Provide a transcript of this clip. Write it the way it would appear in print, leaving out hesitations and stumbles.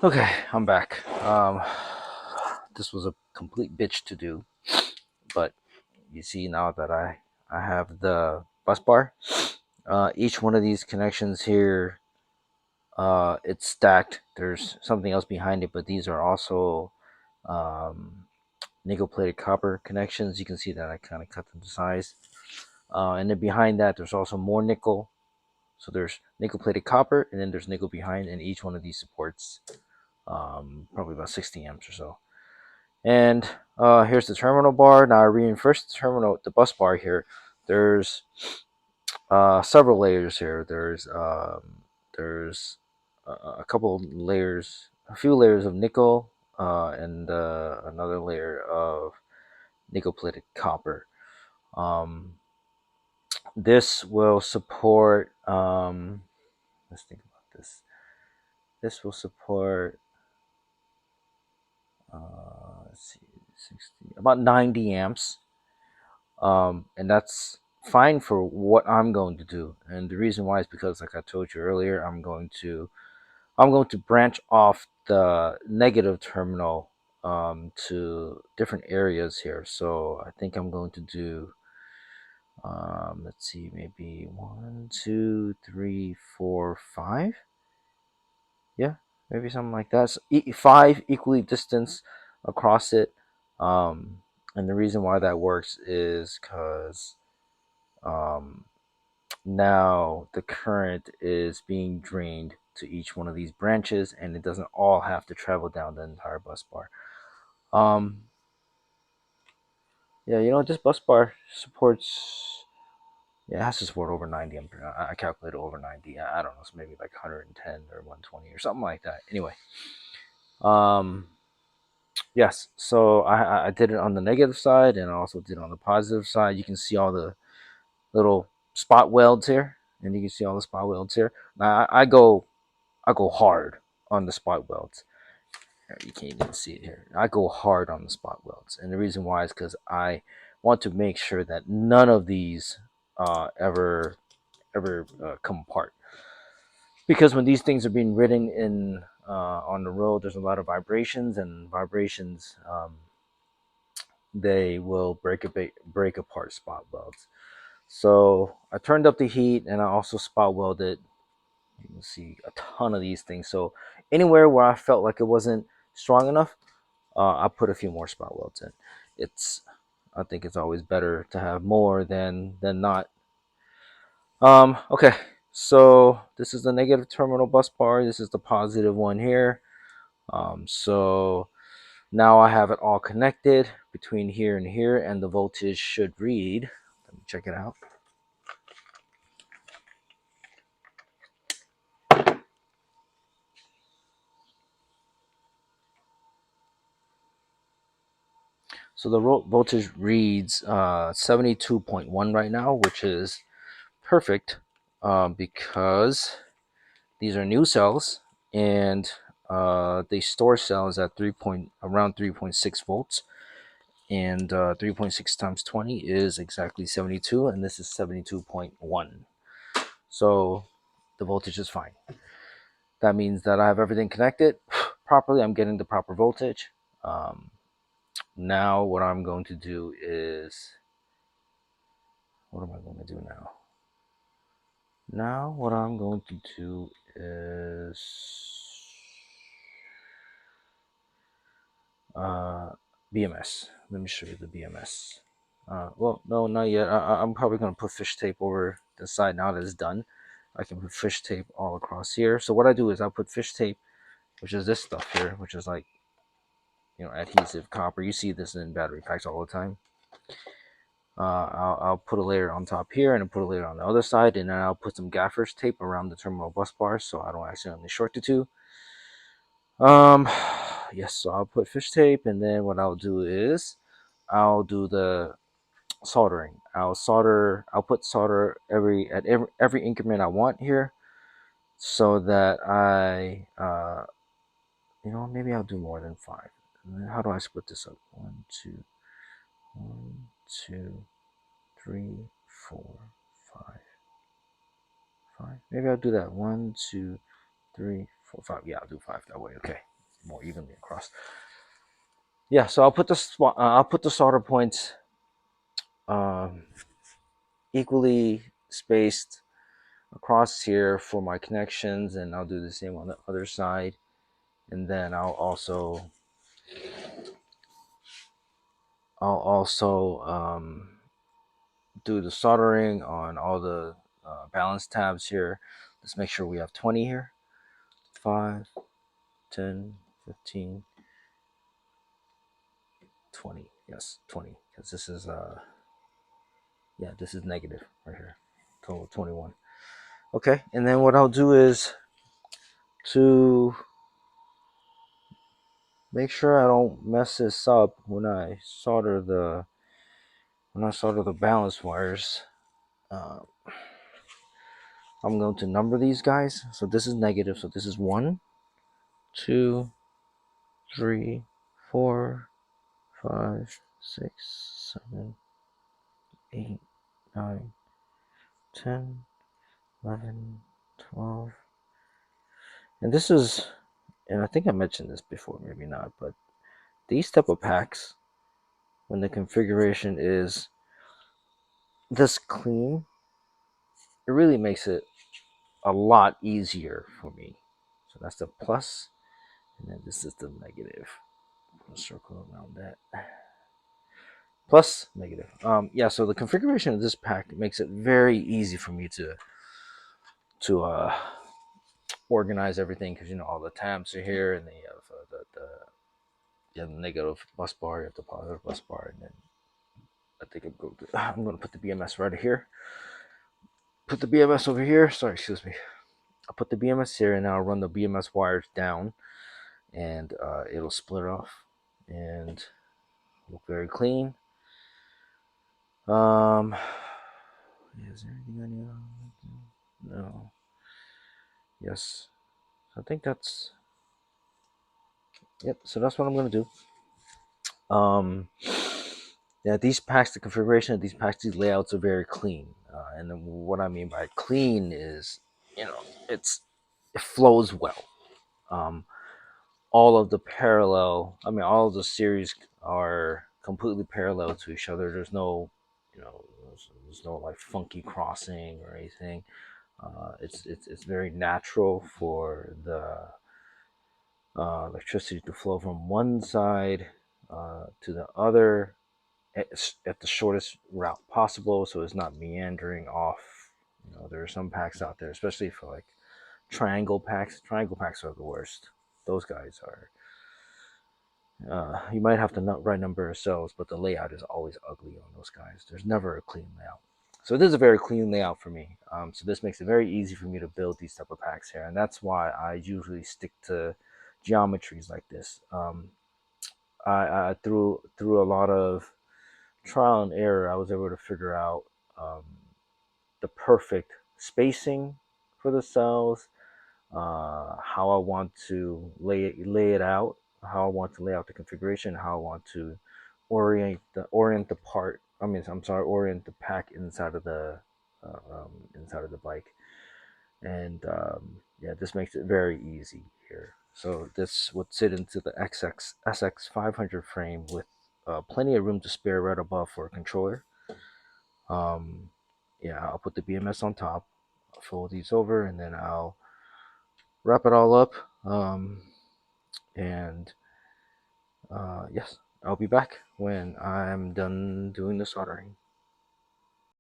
Okay, I'm back. This was a complete bitch to do, but you see now that I have the bus bar. Each one of these connections here, it's stacked. There's something else behind it, but these are also um, nickel plated copper connections. You can see that I kind of cut them to size. And then behind that, there's also more nickel. So there's nickel plated copper, and then there's nickel behind, and each one of these supports probably about 60 amps or so. And here's the terminal bar. Now I reinforced the terminal, the bus bar here. There's several layers here. There's a couple layers, a few layers of nickel, and another layer of nickel plated copper. Um, this will support. Let's think about this. This will support. Let's see, 60, about 90 amps, and that's fine for what I'm going to do. And the reason why is because, like I told you earlier, I'm going to branch off the negative terminal to different areas here. So I think I'm going to do, let's see, maybe one, two, three, four, five. Yeah, maybe something like that. So, five equally distanced across it. Um, and the reason why that works is because um, now the current is being drained to each one of these branches, and it doesn't all have to travel down the entire bus bar. Um, yeah, this bus bar supports. Yeah, it has to support over 90 ampere. I calculated over 90. I don't know, it's maybe like 110 or 120 or something like that. Anyway, um, yes. So I did it on the negative side, and I also did it on the positive side. You can see all the little spot welds here, and you can see all the spot welds here. Now I go hard on the spot welds. You can't even see it here. I go hard on the spot welds, and the reason why is because I want to make sure that none of these ever come apart. Because when these things are being ridden in on the road, there's a lot of vibrations, and vibrations they will break apart spot welds. So I turned up the heat, and I also spot welded. You can see a ton of these things. So anywhere where I felt like it wasn't strong enough, I put a few more spot welds in. It's I think it's always better to have more than not. Okay, so this is the negative terminal bus bar. This is the positive one here. So now I have it all connected between here and here, and the voltage should read. Let me check it out. So the voltage reads 72.1 right now, which is perfect because these are new cells, and they store cells at around 3.6 volts, and 3.6 times 20 is exactly 72, and this is 72.1. So the voltage is fine. That means that I have everything connected properly. I'm getting the proper voltage. Um, Now what I'm going to do is, what am I going to do now? Now what I'm going to do is BMS. Let me show you the BMS. Well, no, not yet. I'm probably going to put fish tape over the side now that it's done. I can put fish tape all across here. So what I do is I'll put fish tape, which is this stuff here, which is like, adhesive copper. You see this in battery packs all the time. I'll put a layer on top here, and I'll put a layer on the other side, and then I'll put some gaffer's tape around the terminal bus bars so I don't accidentally short the two. Um, yes, so I'll put fish tape, and then what I'll do is I'll do the soldering. I'll put solder every increment I want here, so that maybe I'll do more than five. And then how do I split this up? One, two, three, four, five, five. Maybe I'll do that. One, two, three, four, five. Yeah, I'll do five that way. Okay. more evenly across. Yeah, so I'll put the solder points um, equally spaced across here for my connections, and I'll do the same on the other side. And then I'll also do the soldering on all the balance tabs here. Let's make sure we have 20 here. 5, 10, 15, 20. Yes, 20. Because this is yeah, this is negative right here. Total 21. Okay, and then what I'll do is to make sure I don't mess this up when I solder the balance wires. Uh, I'm going to number these guys. So this is negative. So this is 1, 2, 3, 4, 5, 6, 7, 8, 9, 10, 11, 12. And this is, and I think I mentioned this before, maybe not, but these type of packs, when the configuration is this clean, it really makes it a lot easier for me. So that's the plus, and then this is the negative. I'll circle around that. Plus negative. Yeah, so the configuration of this pack makes it very easy for me to organize everything, because all the tabs are here, and then you have you have the negative bus bar, you have the positive bus bar, and then I think I'm going to put the BMS right here. Put the BMS over here. Sorry, excuse me. I'll put the BMS here, and I'll run the BMS wires down, and it'll split off and look very clean. Is there anything I need? No. Yes. I think that's yep. So that's what I'm gonna do. Yeah, these packs, the configuration of these packs, these layouts are very clean. And then what I mean by clean is, it's it flows well. Um, all of the all of the series are completely parallel to each other. There's no, there's no like funky crossing or anything. It's very natural for the electricity to flow from one side to the other at the shortest route possible, so it's not meandering off. There are some packs out there, especially for like triangle packs. Triangle packs are the worst. Those guys are. You might have the right number of cells, but the layout is always ugly on those guys. There's never a clean layout. So this is a very clean layout for me. So this makes it very easy for me to build these type of packs here, and that's why I usually stick to geometries like this. Through a lot of trial and error, I was able to figure out um, the perfect spacing for the cells, how I want to lay it out, how I want to lay out the configuration, how I want to orient the part. Orient the pack inside of the bike, and yeah, this makes it very easy here. So this would sit into the SX 500 frame with plenty of room to spare right above for a controller. Yeah, I'll put the BMS on top, I'll fold these over, and then I'll wrap it all up. And yes, I'll be back when I'm done doing the soldering.